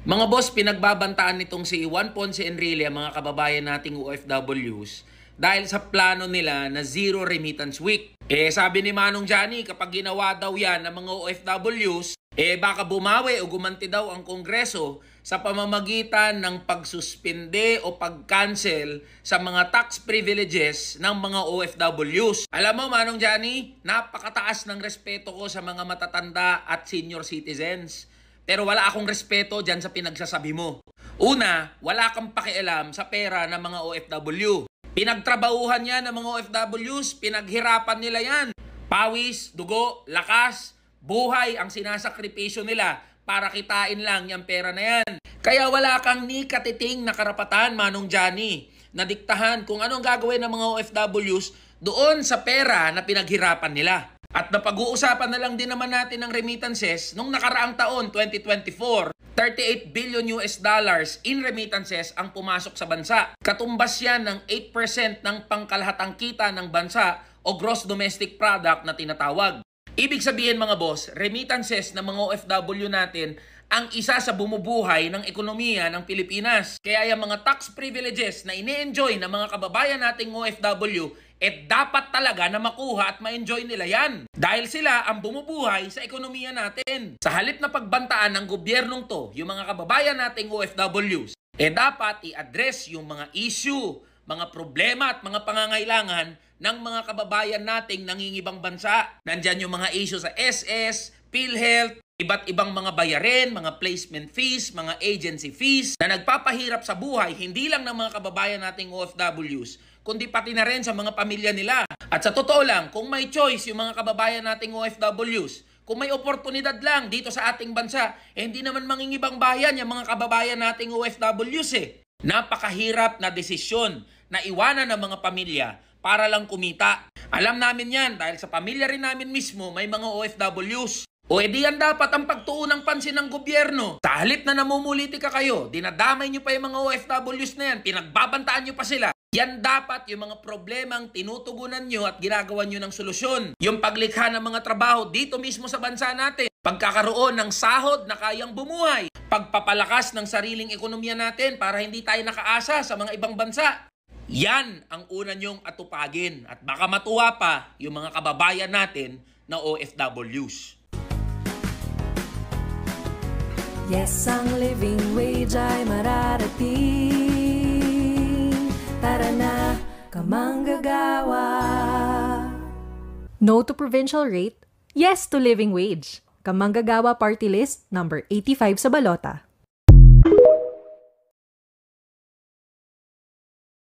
Mga boss, pinagbabantaan nitong si Juan Ponce Enrile ang mga kababayan nating OFWs dahil sa plano nila na zero remittance week. Sabi ni Manong Johnny, kapag ginawa daw yan ng mga OFWs, baka bumawi o gumanti daw ang Kongreso sa pamamagitan ng pagsuspinde o pag-cancel sa mga tax privileges ng mga OFWs. Alam mo, Manong Johnny, napakataas ng respeto ko sa mga matatanda at senior citizens. Pero wala akong respeto dyan sa pinagsasabi mo. Una, wala kang pakialam sa pera ng mga OFW. Pinagtrabahuhan yan ng mga OFWs, pinaghirapan nila yan. Pawis, dugo, lakas, buhay ang sinasakripisyo nila para kitain lang yung pera na yan. Kaya wala kang ni katiting na karapatan, Manong Johnny, na diktahan kung anong gagawin ng mga OFWs doon sa pera na pinaghirapan nila. At napag-uusapan na lang din naman natin ng remittances nung nakaraang taon, 2024, 38 billion US dollars in remittances ang pumasok sa bansa. Katumbas yan ng 8% ng pangkalahatang kita ng bansa o gross domestic product na tinatawag. Ibig sabihin mga boss, remittances ng mga OFW natin ang isa sa bumubuhay ng ekonomiya ng Pilipinas. Kaya yung mga tax privileges na ini-enjoy ng mga kababayan nating OFW, dapat talaga na makuha at ma-enjoy nila yan. Dahil sila ang bumubuhay sa ekonomiya natin. Sa halip na pagbantaan ng gobyernong to, yung mga kababayan nating OFWs, dapat i-address yung mga issue, mga problema at mga pangangailangan ng mga kababayan nating nangingibang bansa. Nandyan yung mga issue sa SS, PhilHealth, iba't ibang mga bayarin, mga placement fees, mga agency fees na nagpapahirap sa buhay hindi lang ng mga kababayan nating OFWs, kundi pati na rin sa mga pamilya nila. At sa totoo lang, kung may choice yung mga kababayan nating OFWs, kung may oportunidad lang dito sa ating bansa, hindi naman mangingibang bayan yung mga kababayan nating OFWs Napakahirap na desisyon na iwanan ng mga pamilya para lang kumita. Alam namin yan dahil sa pamilya rin namin mismo may mga OFWs. O edi yan dapat ang pagtuon ng pansin ng gobyerno. Sa halip na namumulitika kayo, dinadamay nyo pa yung mga OFWs na yan, pinagbabantaan nyo pa sila. Yan dapat yung mga problemang tinutugunan nyo at ginagawa nyo ng solusyon. Yung paglikha ng mga trabaho dito mismo sa bansa natin. Pagkakaroon ng sahod na kayang bumuhay. Pagpapalakas ng sariling ekonomiya natin para hindi tayo nakaasa sa mga ibang bansa. Yan ang una nyong atupagin. At baka matuwa pa yung mga kababayan natin na OFWs. Yes, ang living wage ay mararating. Tara na, kamanggagawa. No to provincial rate, yes to living wage. Kamanggagawa Party List, number 85 sa balota.